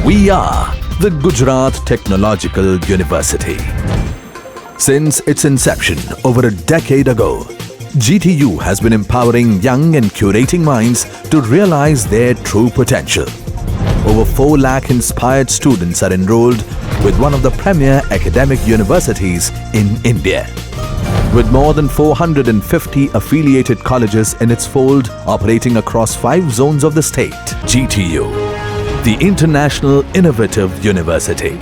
We are the Gujarat Technological University. Since its inception over a decade ago, GTU has been empowering young and curating minds to realize their true potential. Over 4 lakh inspired students are enrolled with one of the premier academic universities in India. With more than 450 affiliated colleges in its fold operating across 5 zones of the state, GTU, the International Innovative University,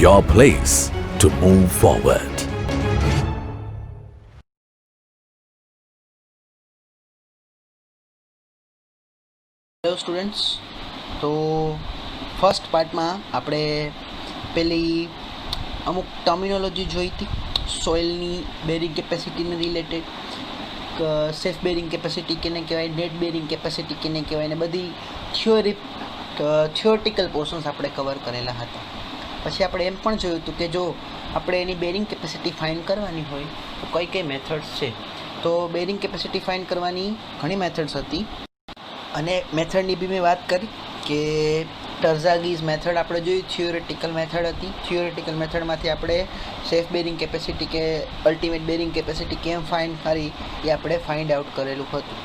your place to move forward. Hello students, તો first પાર્ટમાં આપણે પેલી અમુક terminology જોઈ હતી સોઇલની bearing કેપેસિટીને related, safe bearing capacity કેને કહેવાય, નેટ બેરિંગ કેપેસિટી કેને કહેવાય, ને બધી થિયોરિટિકલ પોર્શન્સ આપણે કવર કરેલા હતા. પછી આપણે એમ પણ જોયું હતું કે જો આપણે એની બેરિંગ કેપેસિટી ફાઇન્ડ કરવાની હોય તો કઈ કઈ મેથડ્સ છે. તો બેરિંગ કેપેસિટી ફાઇન્ડ કરવાની ઘણી મેથડ્સ હતી અને મેથડની બી મેં વાત કરી કે ટર્ઝાગીઝ મેથડ આપણે જોઈ, થિયોરેટિકલ મેથડ હતી. થિયોરેટિકલ મેથડમાંથી આપણે સેફ બેરિંગ કેપેસિટી કે અલ્ટિમેટ બેરિંગ કેપેસિટી કેમ ફાઇન્ડ કરી એ આપણે ફાઇન્ડ આઉટ કરેલું હતું.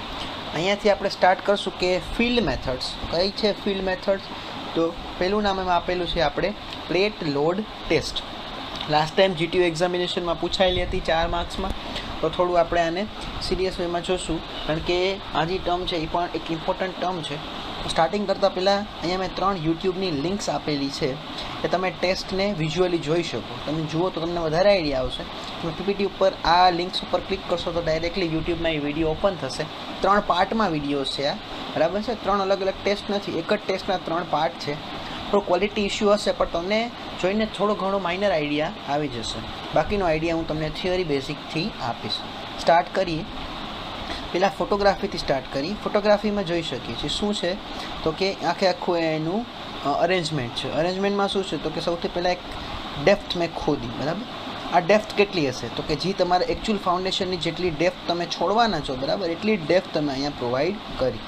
અહીંયાથી આપણે સ્ટાર્ટ કરશું કે ફિલ્ડ મેથડ્સ કઈ છે. ફિલ્ડ મેથડ્સ તો પહેલું નામ એમાં આપેલું છે આપણે plate load test. Last time GTU એક્ઝામિનેશનમાં પૂછાયેલી હતી 4 માર્ક્સમાં, તો થોડું આપણે આને સિરિયસ વેમાં જોશું કારણ કે આ જે ટર્મ છે એ પણ એક ઇમ્પોર્ટન્ટ ટર્મ છે. સ્ટાર્ટિંગ કરતાં પહેલાં અહીંયા મેં 3 યુટ્યુબની લિંક્સ આપેલી છે કે તમે ટેસ્ટને વિઝ્યુઅલી જોઈ શકો. તમે જુઓ તો તમને વધારે આઈડિયા આવશે. તમે PPT ઉપર આ લિંક્સ ઉપર ક્લિક કરશો તો ડાયરેક્ટલી યુટ્યુબમાં એ વિડીયો ઓપન થશે. 3 પાર્ટમાં વિડીયોઝ છે આ, બરાબર છે. 3 અલગ અલગ ટેસ્ટ નથી, એક જ ટેસ્ટના 3 પાર્ટ છે. થોડો ક્વોલિટી ઇશ્યુ હશે પણ તમને જોઈને થોડો ઘણો માઇનર આઈડિયા આવી જશે. બાકીનો આઈડિયા હું તમને થિયરી બેઝિકથી આપીશ. સ્ટાર્ટ કરીએ પહેલાં ફોટોગ્રાફીથી સ્ટાર્ટ કરી. ફોટોગ્રાફીમાં જોઈ શકીએ છીએ શું છે તો કે આખું એનું અરેન્જમેન્ટ છે. અરેન્જમેન્ટમાં શું છે તો કે સૌથી પહેલાં એક ડેપ્થ મેં ખોદી, બરાબર. આ ડેપ્થ કેટલી હશે તો કે જે તમારે એકચ્યુઅલ ફાઉન્ડેશનની જેટલી ડેપ્થ તમે છોડવાના છો, બરાબર, એટલી ડેપ્થ તમે અહીંયા પ્રોવાઈડ કરી.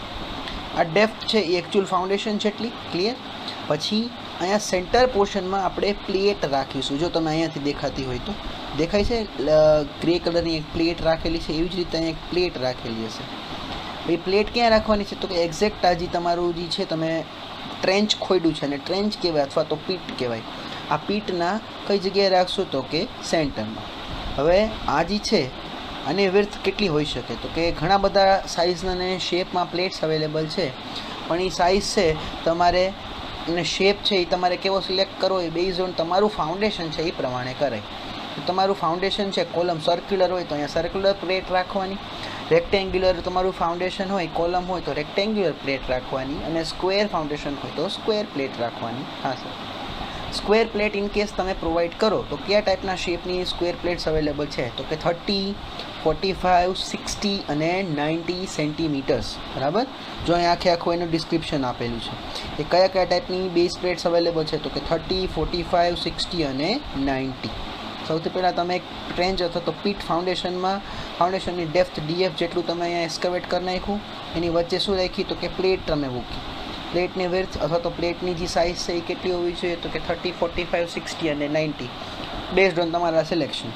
આ ડેપ્થ છે એ એકચ્યુઅલ ફાઉન્ડેશન જેટલી, ક્લિયર. પછી અહીંયા સેન્ટર પોર્શનમાં આપણે પ્લેટ રાખીશું. જો તમે અહીંયાથી દેખાતી હોય તો દેખાય છે ગ્રે કલરની એક પ્લેટ રાખેલી છે, એવી જ રીતે અહીંયા એક પ્લેટ રાખેલી હશે. એ પ્લેટ ક્યાં રાખવાની છે તો કે એક્ઝેક્ટ આ જે તમારું જે છે તમે ટ્રેન્ચ ખોડ્યું છે, અને ટ્રેન્ચ કહેવાય અથવા તો પીટ કહેવાય. આ પીટના કઈ જગ્યાએ રાખશો તો કે સેન્ટરમાં. હવે આ જે છે આની વિડ્થ કેટલી હોઈ શકે તો કે ઘણા બધા સાઇઝના અને શેપમાં પ્લેટ્સ અવેલેબલ છે, પણ એ સાઇઝ છે તમારે અને શેપ છે એ તમારે કેવો સિલેક્ટ કરવો એ બેઝ ઓન તમારું ફાઉન્ડેશન છે એ પ્રમાણે કરાય. તો તમારું ફાઉન્ડેશન છે કોલમ સર્ક્યુલર હોય તો અહીંયા સર્ક્યુલર પ્લેટ રાખવાની, રેક્ટેન્ગ્યુલર તમારું ફાઉન્ડેશન હોય, કોલમ હોય તો રેક્ટેન્ગ્યુલર પ્લેટ રાખવાની, અને સ્ક્વેર ફાઉન્ડેશન હોય તો સ્ક્વેર પ્લેટ રાખવાની. હા sir, square plate in case તમે પ્રોવાઈડ કરો તો કયા ટાઈપના શેપની સ્ક્વેર પ્લેટ્સ અવેલેબલ છે તો કે 30, 45, 60 અને 90 સેન્ટીમીટર્સ, બરાબર. જો અહીં આખું એનું ડિસ્ક્રિપ્શન આપેલું છે એ કયા કયા ટાઈપની બેઝ પ્લેટ્સ અવેલેબલ છે તો કે 30, 45, 60 અને 90. સૌથી પહેલાં તમે એક ટ્રેન્ચ અથવા તો પીટ ફાઉન્ડેશનની ડેપ્થ DF જેટલું તમે અહીંયા એસ્કવેટ કરી નાખ્યું. એની વચ્ચે શું રાખી તો કે પ્લેટ તમે મૂકી. પ્લેટની વિડ્થ અથવા તો પ્લેટની જે સાઇઝ છે એ કેટલી હોવી જોઈએ તો કે 30, 45, 60 અને 90 બેઝડ ઓન તમારા સિલેક્શન.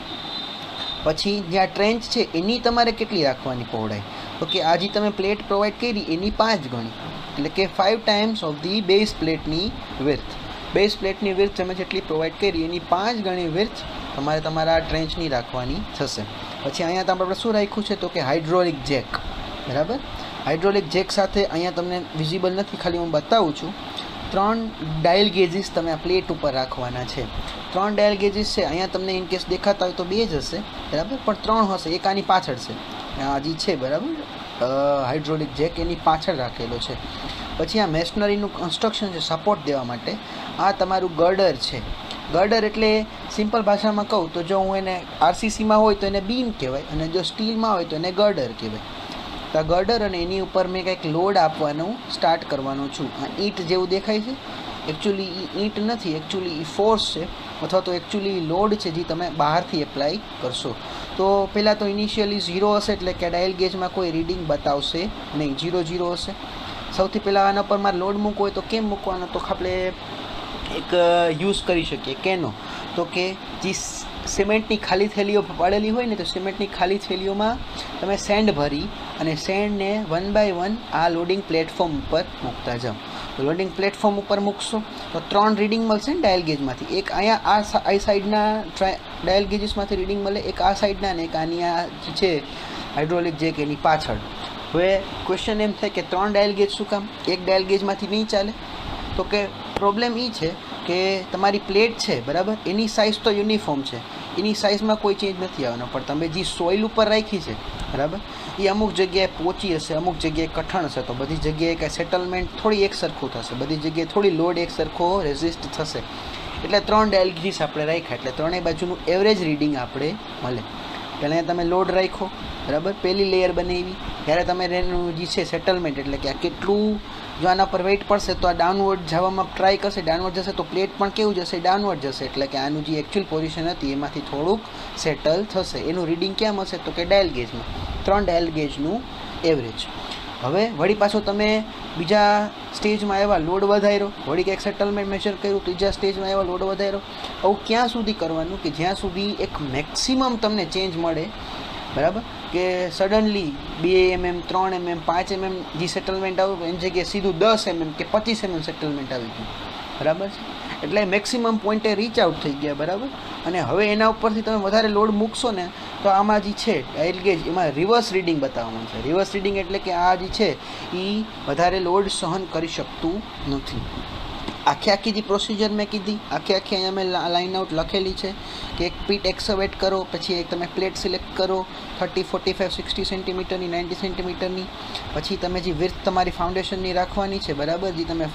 પછી જ્યાં ટ્રેન્ચ છે એની તમારે કેટલી રાખવાની પહોળાઈ તો કે આ જે તમે પ્લેટ પ્રોવાઈડ કરી એની 5 ગણી, એટલે કે 5 ટાઈમ્સ ઓફ ધી બેઝ પ્લેટની વિડ્થ. બેઝ પ્લેટની વિડ્થ તમે જેટલી પ્રોવાઈડ કરી એની 5 ગણી વિડ્થ તમારે તમારા ટ્રેન્ચની રાખવાની થશે. પછી અહીંયા આપણે શું રાખ્યું છે તો કે હાઇડ્રોલિક જેક, બરાબર. હાઇડ્રોલિક જેક સાથે અહીંયા તમને વિઝિબલ નથી, ખાલી હું બતાવું છું. 3 ડાયલ ગેજીસ તમે આ પ્લેટ ઉપર રાખવાના છે. 3 ડાયલ ગેજીસ છે અહીંયા તમને ઇન કેસ દેખાતા હોય તો 2 જ હશે, બરાબર, પણ 3 હશે. એક આની પાછળ છે, આ જે છે, બરાબર, હાઇડ્રોલિક જેક એની પાછળ રાખેલો છે. પછી આ મેશનરીનું કન્સ્ટ્રક્શન છે સપોર્ટ દેવા માટે. આ તમારું ગર્ડર છે. ગર્ડર એટલે સિમ્પલ ભાષામાં કહું તો જો હું એને RCCમાં હોય તો એને બીમ કહેવાય, અને જો સ્ટીલમાં હોય તો એને ગર્ડર કહેવાય. તો આ ગર્ડર અને એની ઉપર મેં કંઈક લોડ આપવાનું સ્ટાર્ટ કરવાનું છું. આ ઈંટ જેવું દેખાય છે, એકચ્યુઅલી ઈંટ નથી, એકચ્યુઅલી એ ફોર્સ છે અથવા તો એકચ્યુઅલી લોડ છે જે તમે બહારથી એપ્લાય કરશો. તો પહેલાં તો ઇનિશિયલી 0 હશે, એટલે કે ડાયલ ગેજમાં કોઈ રીડિંગ બતાવશે નહીં, 0 0 હશે. સૌથી પહેલાં આના પર મારે લોડ મૂકવો હોય તો કેમ મૂકવાનો તો આપણે એક યુઝ કરી શકીએ કેનો, તો કે જે સિમેન્ટની ખાલી થેલીઓ પાડેલી હોય ને, તો સિમેન્ટની ખાલી થેલીઓમાં તમે સેન્ડ ભરી અને સેન્ડને 1 બાય 1 આ લોડિંગ પ્લેટફોર્મ ઉપર મૂકતા જાઓ. તો લોડિંગ પ્લેટફોર્મ ઉપર મૂકશો તો 3 રીડિંગ મળશે ને ડાયલ ગેજમાંથી. એક અહીંયા આ સાઈડના ડાયલ ગેજીસમાંથી રીડિંગ મળે, એક આ સાઈડના ને એક આની આ છે હાઇડ્રોલિક જેક એની પાછળ. હવે ક્વેશ્ચન એમ થાય કે 3 ડાયલ ગેજ શું કામ, એક ડાયલ ગેજમાંથી નહીં ચાલે? તો કે પ્રોબ્લેમ એ છે કે તમારી પ્લેટ છે બરાબર, એની સાઇઝ તો યુનિફોર્મ છે, એની સાઇઝમાં કોઈ ચેન્જ નથી આવવાનો, પણ તમે જે સોઇલ ઉપર રાખી છે બરાબર, એ અમુક જગ્યાએ પહોંચી હશે, અમુક જગ્યાએ કઠણ હશે, તો બધી જગ્યાએ કાંઈ સેટલમેન્ટ થોડી એક સરખું થશે, બધી જગ્યાએ થોડી લોડ એક સરખો રેઝિસ્ટ થશે. એટલે 3 ડાયલ ગેજીસ આપણે રાખ્યા, એટલે ત્રણેય બાજુનું એવરેજ રીડિંગ આપણે મળે. પહેલાં તમે લોડ રાખ્યો બરાબર, પહેલી લેયર બનાવી, ત્યારે તમે એનું જે છે સેટલમેન્ટ એટલે કે આ કેટલું, જો આના પર વેઇટ પડશે તો આ ડાઉનવર્ડ જવામાં ટ્રાય કરશે, ડાઉનવર્ડ જશે તો પ્લેટ પણ કેવું જશે, ડાઉનવર્ડ જશે, એટલે કે આનું જે એકચ્યુઅલ પોઝિશન હતી એમાંથી થોડુંક સેટલ થશે. એનું રીડિંગ ક્યાં મળશે, તો કે ડાયલ ગેજમાં, 3 ડાયલ ગેજનું એવરેજ. હવે વળી પાછો તમે બીજા સ્ટેજમાં આવ્યા, લોડ વધાર્યો, વળી કંઈક સેટલમેન્ટ મેજર કર્યું, ત્રીજા સ્ટેજમાં આવ્યા, લોડ વધાર્યો. આવું ક્યાં સુધી કરવાનું કે જ્યાં સુધી એક મેક્સિમમ તમને ચેન્જ મળે બરાબર, કે સડનલી 2 mm 3 mm 5 mm જે સેટલમેન્ટ આવ્યું એની જગ્યાએ સીધું 10 mm કે 25 mm સેટલમેન્ટ આવી ગયું બરાબર છે. એટલે મેક્સિમમ પોઈન્ટે રીચ આઉટ થઈ ગયા બરાબર. અને હવે એના ઉપરથી તમે વધારે લોડ મૂકશો ને તો આમાં જે છે ડાયલ ગેજ એમાં રિવર્સ રીડિંગ બતાવવાનું છે. રિવર્સ રીડિંગ એટલે કે આ જે છે એ વધારે લોડ સહન કરી શકતું નથી. આખી જે પ્રોસિજર મેં કીધી આખી અહીંયા મેં લાઇન આઉટ લખેલી છે કે એક પીટ એક્સવેટ કરો, પછી એક તમે પ્લેટ સિલેક્ટ કરો 30, 45, 60 સેન્ટીમીટરની, 90 સેન્ટીમીટરની, પછી તમે જે વિડ્થ તમારી ફાઉન્ડેશનની રાખવાની છે બરાબર, જે તમે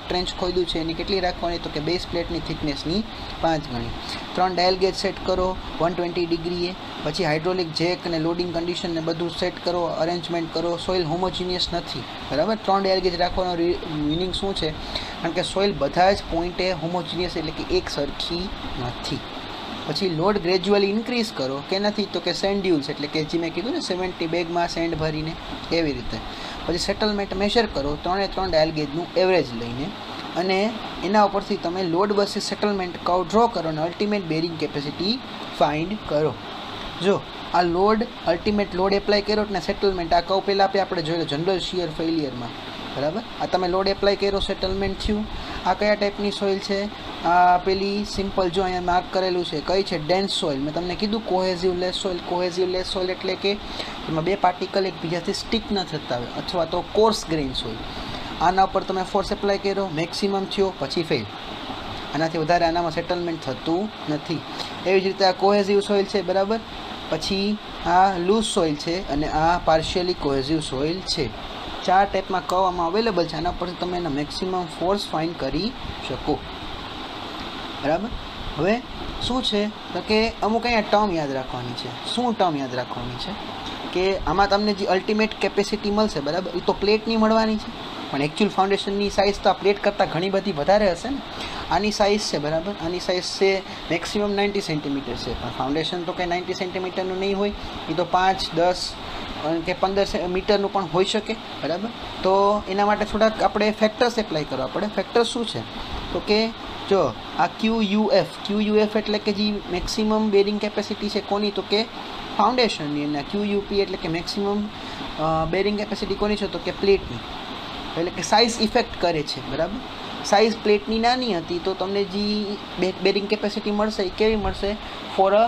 ટ્રેન્ચ ખોદ્યું છે એની કેટલી રાખવાની, તો કે બેઝ પ્લેટની થિકનેસની 5 ગણી. 3 ડાયલ ગેજ સેટ કરો 120 ડિગ્રીએ, પછી હાઇડ્રોલિક જેક અને લોડિંગ કન્ડિશન ને બધું સેટ કરો, અરેન્જમેન્ટ કરો. સોઇલ હોમોજીનિયસ નથી બરાબર, 3 ડાયલ ગેજ રાખવાનો મિનિંગ શું છે, કારણ કે સોઇલ બધા જ પોઈન્ટે હોમોજીનિયસ એટલે કે એક સરખી નથી. પછી લોડ ગ્રેજ્યુઅલી ઇન્ક્રીઝ કરો કે નથી, તો કે સેન્ડ્યુલ્સ એટલે કે જે મેં કીધું ને 70 બેગમાં સેન્ડ ભરીને એવી રીતે. પછી સેટલમેન્ટ મેજર કરો 3 ડાયલ ગેજનું એવરેજ લઈને, અને એના ઉપરથી તમે load versus settlement curve draw કરો અને અલ્ટિમેટ બેરિંગ કેપેસિટી ફાઇન્ડ કરો. જો આ લોડ અલ્ટિમેટ લોડ એપ્લાય કર્યો અને સેટલમેન્ટ, આ કર્વ પહેલાં આપણે જોયેલો જનરલ શિયર ફેલિયરમાં બરાબર. આ તમે લોડ એપ્લાય કર્યો, સેટલમેન્ટ થયું. આ કયા ટાઈપની સોઇલ છે, આ પેલી સિમ્પલ જો અહીંયા માર્ક કરેલું છે કઈ છે, ડેન્સ સોઇલ. મેં તમને કીધું કોહેઝિવ લેસ સોઇલ. કોહેઝિવ લેસ સોઇલ એટલે કે એમાં 2 પાર્ટિકલ એકબીજાથી સ્ટિક ન થતા હોય, અથવા તો કોર્સ ગ્રેઇન સોઇલ. આના ઉપર તમે ફોર્સ એપ્લાય કર્યો, મેક્સિમમ થયો, પછી ફેલ. આનાથી વધારે આનામાં સેટલમેન્ટ થતું નથી. એવી જ રીતે આ કોહેઝિવ સોઇલ છે બરાબર. પછી આ લૂઝ સોઇલ છે અને આ પાર્શિયલી કોહેઝિવ સોઇલ છે. 4 ટાઈપમાં કર્વ આમાં અવેલેબલ છે. આના પરથી તમે એના મેક્સિમમ ફોર્સ ફાઇન્ડ કરી શકો બરાબર. હવે શું છે તો કે અમુક અહીંયા ટર્મ યાદ રાખવાની છે. શું ટર્મ યાદ રાખવાની છે કે આમાં તમને જે અલ્ટિમેટ કેપેસિટી મળશે બરાબર, એ તો પ્લેટની મળવાની છે, પણ એકચ્યુઅલ ફાઉન્ડેશનની સાઇઝ તો આ પ્લેટ કરતાં ઘણી બધી વધારે હશે ને. આની સાઇઝ છે બરાબર, આની સાઇઝ છે મેક્સિમમ 90 સેન્ટીમીટર છે, પણ ફાઉન્ડેશન તો કંઈ 90 સેન્ટીમીટરનું નહીં હોય, એ તો 5, 10 કે 15 મીટરનું પણ હોઈ શકે બરાબર. તો એના માટે થોડાક આપણે ફેક્ટર્સ એપ્લાય કરવા પડે. ફેક્ટર શું છે તો કે જો આ QUF એટલે કે જે મેક્સિમમ બેરિંગ કેપેસિટી છે કોની, તો કે ફાઉન્ડેશનની, અને QUP એટલે કે મેક્સિમમ બેરિંગ કેપેસિટી કોની છે, તો કે પ્લેટની. એટલે કે સાઇઝ ઇફેક્ટ કરે છે બરાબર. સાઇઝ પ્લેટની નાની હતી તો તમને જે બેરિંગ કેપેસિટી મળશે એ કેવી મળશે ફોર અ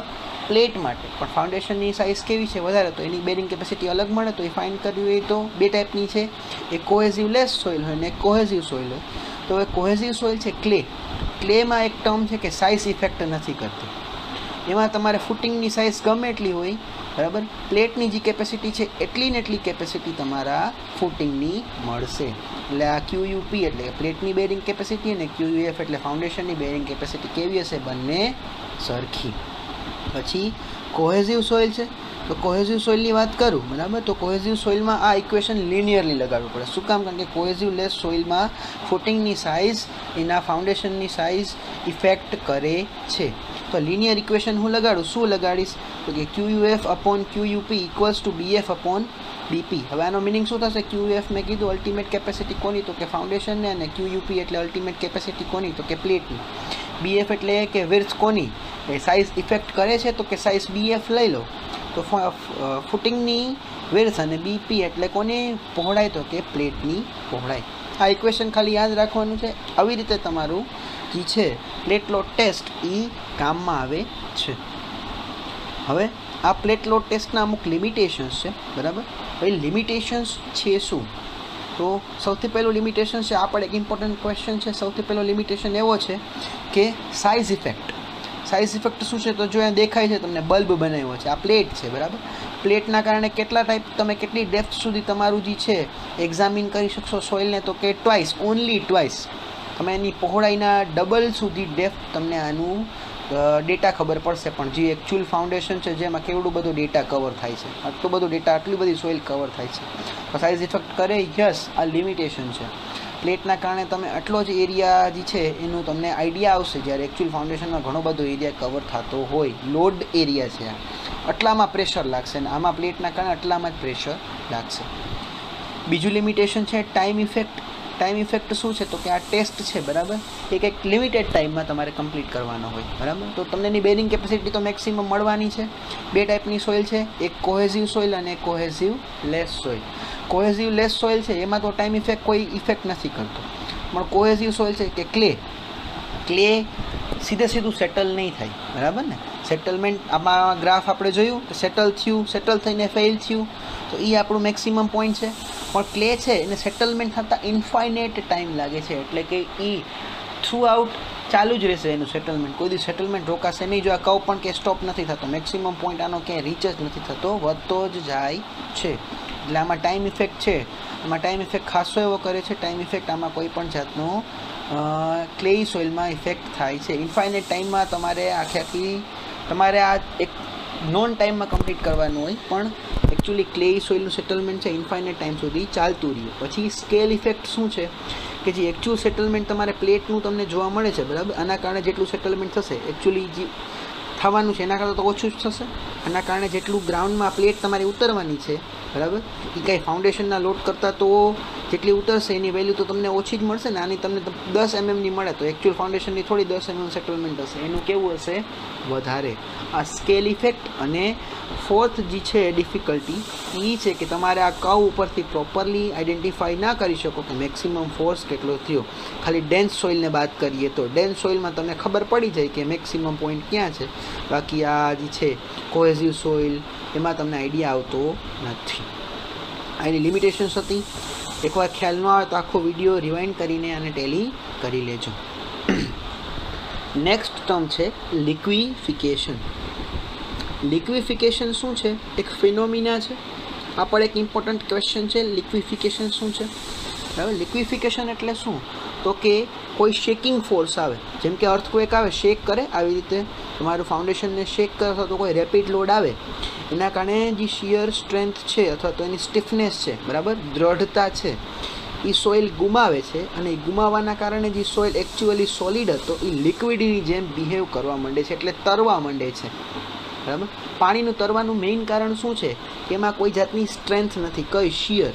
પ્લેટ માટે, પણ ફાઉન્ડેશનની સાઇઝ કેવી છે વધારે, તો એની બેરિંગ કેપેસિટી અલગ મળે. તો એ ફાઇન્ડ કરવી હોય તો 2 ટાઈપની છે, એક કોહેઝિવ લેસ સોઇલ હોય ને એક કોહેઝિવ સોઇલ હોય. તો એ કોહેઝિવ સોઇલ છે ક્લેમાં એક ટર્મ છે કે સાઇઝ ઇફેક્ટ નથી કરતી. એમાં તમારે ફૂટિંગની સાઇઝ ગમે એટલી હોય બરાબર, પ્લેટની જે કેપેસિટી છે એટલી ને એટલી કેપેસિટી તમારા ફૂટિંગની મળશે. એટલે આ QUP એટલે પ્લેટની બેરિંગ કેપેસિટી અને QUF એટલે ફાઉન્ડેશનની બેરિંગ કેપેસિટી કેવી હશે, બંને સરખી. પછી કોહેઝિવ સોઇલ છે, તો કોહેઝિવ સોઇલની વાત કરું બરાબર, તો કોહેઝિવ સોઇલમાં આ ઇક્વેશન લિનિયરલી લગાડવું પડે. શું કામ, કારણ કે કોહેઝિવ લેસ સોઇલમાં ફૂટિંગની સાઇઝ એના ફાઉન્ડેશનની સાઇઝ ઇફેક્ટ કરે છે. તો લિનિયર ઇક્વેશન હું લગાડું, શું લગાડીશ તો કે QUF upon QUP equals to BF upon BP. હવે આનો મિનિંગ શું થશે? QUF મેં કીધું અલ્ટિમેટ કેપેસિટી કોની તો કે ફાઉન્ડેશનને, અને QUP એટલે અલ્ટિમેટ કેપેસિટી કોની તો કે પ્લેટની. BF એટલે કે વિડ્થ કોની, એ સાઇઝ ઇફેક્ટ કરે છે તો કે સાઇઝ BF લઈ લો, તો ફૂટિંગની વિડ્થ, અને BP એટલે કોની પહોળાઈ તો કે પ્લેટની પહોળાઈ. આ ઇક્વેશન ખાલી યાદ રાખવાનું છે. આવી રીતે તમારું જે છે પ્લેટ લોડ ટેસ્ટ એ કામમાં આવે છે. હવે આ પ્લેટ લોડ ટેસ્ટના અમુક લિમિટેશન્સ છે, બરાબર. ભાઈ લિમિટેશન્સ છે શું? તો સૌથી પહેલું લિમિટેશન છે, આ પણ એક ઇમ્પોર્ટન્ટ ક્વેશ્ચન છે. સૌથી પહેલો લિમિટેશન એવો છે કે સાઇઝ ઇફેક્ટ. સાઇઝ ઇફેક્ટ શું છે? તો જો અહીંયા દેખાય છે તમને બલ્બ બનાવ્યો છે, આ પ્લેટ છે, બરાબર. પ્લેટના કારણે કેટલા ટાઈપ, તમે કેટલી ડેપ્થ સુધી તમારું જે છે એક્ઝામિન કરી શકશો સોઇલને તો કે ટ્વાઇસ, ઓનલી ટ્વાઇસ. તમે એની પહોળાઈના ડબલ સુધી ડેપ્થ તમને આનું ડેટા ખબર પડશે. પણ જે એકચ્યુઅલ ફાઉન્ડેશન છે જેમાં કેવડું બધું ડેટા કવર થાય છે, આટલું બધું ડેટા, આટલી બધી સોઇલ કવર થાય છે, તો સાઇઝ ઇફેક્ટ કરે. યસ, આ લિમિટેશન છે. પ્લેટના કારણે તમે આટલો જ એરિયા જે છે એનું તમને આઈડિયા આવશે, જ્યારે એકચ્યુઅલ ફાઉન્ડેશનમાં ઘણો બધો એરિયા કવર થતો હોય. લોડ એરિયા છે આ, આટલામાં પ્રેશર લાગશે, અને આમાં પ્લેટના કારણે આટલામાં જ પ્રેશર લાગશે. બીજું લિમિટેશન છે ટાઈમ ઇફેક્ટ. ટાઈમ ઇફેક્ટ શું છે તો કે આ ટેસ્ટ છે, બરાબર, એ કંઈક લિમિટેડ ટાઈમમાં તમારે કમ્પ્લીટ કરવાનો હોય, બરાબર. તો તમને એની બેરિંગ કેપેસિટી તો મેક્સિમમ મળવાની છે. બે ટાઈપની સોઇલ છે, એક કોહેઝિવ સોઇલ અને કોહેઝિવ લેસ સોઇલ. કોહેઝિવ લેસ સોઇલ છે એમાં તો ટાઈમ ઇફેક્ટ કોઈ ઇફેક્ટ નથી કરતો, પણ કોહેઝિવ સોઇલ છે કે ક્લે સીધું સેટલ નહીં થાય, બરાબર ને. સેટલમેન્ટ આમાં ગ્રાફ આપણે જોયું કે સેટલ થઈને ફેલ થયું, તો એ આપણું મેક્સિમમ પોઈન્ટ છે. પણ ક્લે છે એને સેટલમેન્ટ થતાં ઇન્ફાઇનેટ ટાઈમ લાગે છે, એટલે કે એ થ્રુ આઉટ ચાલુ જ રહેશે એનું સેટલમેન્ટ, કોઈ દિવસ સેટલમેન્ટ રોકાશે નહીં. જો આ કર્વ પણ કે સ્ટોપ નથી થતો, મેક્સિમમ પોઈન્ટ આનો ક્યાંય રીચ જ નથી થતો, વધતો જ જાય છે. એટલે આમાં ટાઈમ ઇફેક્ટ છે, આમાં ટાઈમ ઇફેક્ટ ખાસો એવો કરે છે. ટાઈમ ઇફેક્ટ આમાં કોઈ પણ જાતનો ક્લેઈ સોઇલમાં ઇફેક્ટ થાય છે. ઇન્ફાઇનેટ ટાઈમમાં તમારે આ એક નોન ટાઈમમાં કમ્પ્લીટ કરવાનું હોય, પણ એકચ્યુઅલી ક્લેઈ સોઇલનું સેટલમેન્ટ છે ઇન્ફાઇનેટ ટાઈમ સુધી ચાલતું રહ્યું. પછી સ્કેલ ઇફેક્ટ શું છે કે જે એકચ્યુઅલ સેટલમેન્ટ તમારે પ્લેટનું તમને જોવા મળે છે, બરાબર. આના કારણે જેટલું સેટલમેન્ટ થશે એકચ્યુઅલી જે થવાનું છે એના કરતાં તો ઓછું જ થશે. આના કારણે જેટલું ગ્રાઉન્ડમાં પ્લેટ તમારી ઉતરવાની છે, બરાબર, એ કાંઈ ફાઉન્ડેશનના લોડ કરતાં તો જેટલી ઉતરશે એની વેલ્યુ તો તમને ઓછી જ મળશે ને. આની તમને 10 mmની મળે તો એકચ્યુઅલ ફાઉન્ડેશનની થોડી 10 mm સેટલમેન્ટ હશે, એનું કેવું હશે? વધારે. આ સ્કેલ ઇફેક્ટ. અને ફોર્થ જે છે ડિફિકલ્ટી એ છે કે તમારે આ કર્વ ઉપરથી પ્રોપરલી આઈડેન્ટિફાઈ ના કરી શકો કે મેક્સિમમ ફોર્સ કેટલો થયો. ખાલી ડેન્સ સોઇલને બાદ કરીએ તો ડેન્સ સોઇલમાં તમને ખબર પડી જાય કે મેક્સિમમ પોઈન્ટ ક્યાં છે, બાકી આ જે છે કોહેઝિવ સોઇલ એમાં તમને આઈડિયા આવતો નથી. આ એની લિમિટેશન્સ હતી. એકવાર ખ્યાલ ન આવે તો આખો વિડીયો રિવાઇન્ડ કરીને આને ટેલી કરી લેજો. નેક્સ્ટ ટર્મ છે લિક્વિફિકેશન. લિક્વિફિકેશન શું છે? એક ફિનોમિના છે. આ પણ એક ઇમ્પોર્ટન્ટ ક્વેશ્ચન છે. લિક્વિફિકેશન શું છે? બરાબર. લિક્વિફિકેશન એટલે શું તો કે કોઈ શેકિંગ ફોર્સ આવે, જેમ કે અર્થક્વેક આવે, શેક કરે, આવી રીતે તમારું ફાઉન્ડેશનને શેક કરે, અથવા તો કોઈ રેપિડ લોડ આવે એના કારણે જે શિયર સ્ટ્રેન્થ છે અથવા તો એની સ્ટીફનેસ છે, બરાબર, દ્રઢતા છે, એ સોઇલ ગુમાવે છે. અને એ ગુમાવવાના કારણે જે સોઇલ એકચ્યુઅલી સોલિડ હતો એ લિક્વિડની જેમ બિહેવ કરવા માંડે છે, એટલે તરવા માંડે છે, બરાબર. પાણીનું તરવાનું મેઇન કારણ શું છે કે એમાં કોઈ જાતની સ્ટ્રેન્થ નથી, કઈ શિયર.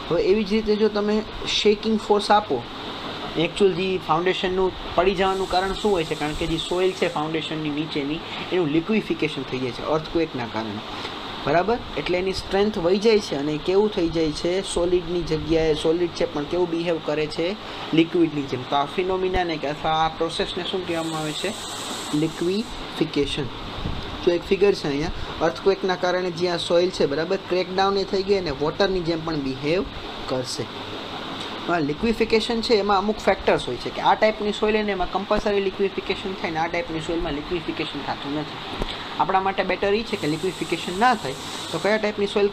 હવે એવી જ રીતે જો તમે શેકિંગ ફોર્સ આપો, એકચ્યુઅલ જે ફાઉન્ડેશનનું પડી જવાનું કારણ શું હોય છે? કારણ કે જે સોઇલ છે ફાઉન્ડેશનની નીચેની એનું લિક્વિફિકેશન થઈ જાય છે અર્થક્વેકના કારણે, બરાબર. એટલે એની સ્ટ્રેન્થ વહી જાય છે અને કેવું થઈ જાય છે? સોલિડની જગ્યાએ સોલિડ છે પણ કેવું બિહેવ કરે છે? લિક્વિડની જેમ. તો આ ફિનોમિનાને કે અથવા આ પ્રોસેસને શું કહેવામાં આવે છે? લિક્વિફિકેશન. જો એક ફિગર છે અહીંયા, અર્થક્વેકના કારણે જે આ સોઇલ છે, બરાબર, ક્રેકડાઉન એ થઈ ગઈ અને વોટરની જેમ પણ બિહેવ કરશે. લિક્વિફિકેશન છે એમાં અમુક ફેક્ટર્સ હોય છે કે આ ટાઈપની સોઇલ એને એમાં કમ્પલસરી લિક્વિફિકેશન થાય ને આ ટાઈપની સોઇલમાં લિક્વિફિકેશન થતું નથી. આપણા માટે બેટર એ છે કે લિક્વિફિકેશન ના થાય તો કયા ટાઈપની સોઇલ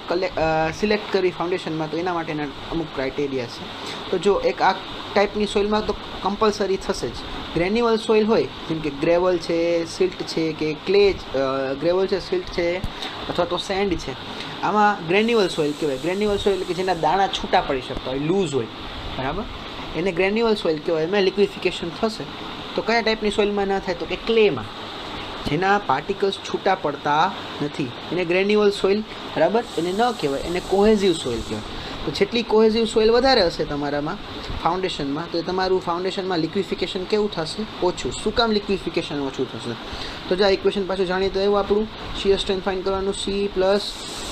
સિલેક્ટ કરવી ફાઉન્ડેશનમાં, તો એના માટેના અમુક ક્રાઇટેરિયા છે. તો જો એક આ ટાઈપની સોઇલમાં તો કમ્પલસરી થશે જ. ગ્રેન્યુઅલ સોઇલ હોય જેમ કે ગ્રેવલ છે, સિલ્ટ છે કે ક્લે, ગ્રેવલ છે, સિલ્ટ છે અથવા તો સેન્ડ છે, આમાં ગ્રેન્યુઅલ સોઇલ કહેવાય. ગ્રેન્યુઅલ સોઇલ કે જેના દાણા છૂટા પડી શકતા હોય, લૂઝ હોય, બરાબર, એને ગ્રેન્યુઅલ સોઇલ કહેવાય. એમાં લિક્વિફિકેશન થશે. તો કયા ટાઈપની સોઇલમાં ના થાય તો કે ક્લેમાં. જેના પાર્ટિકલ્સ છૂટા પડતા નથી એને ગ્રેન્યુઅલ સોઇલ, બરાબર, એને ન કહેવાય, એને કોહેઝિવ સોઇલ કહેવાય. તો જેટલી કોહેઝિવ સોઇલ વધારે હશે તમારામાં ફાઉન્ડેશનમાં, તો તમારું ફાઉન્ડેશનમાં લિક્વિફિકેશન કેવું થશે? ઓછું. શું કામ લિક્વિફિકેશન ઓછું થશે? તો જો આ ઇક્વેશન પાછું જાણીએ તો એવું આપણું શીયર સ્ટ્રેન્થ ફાઇન્ડ કરવાનું, C plus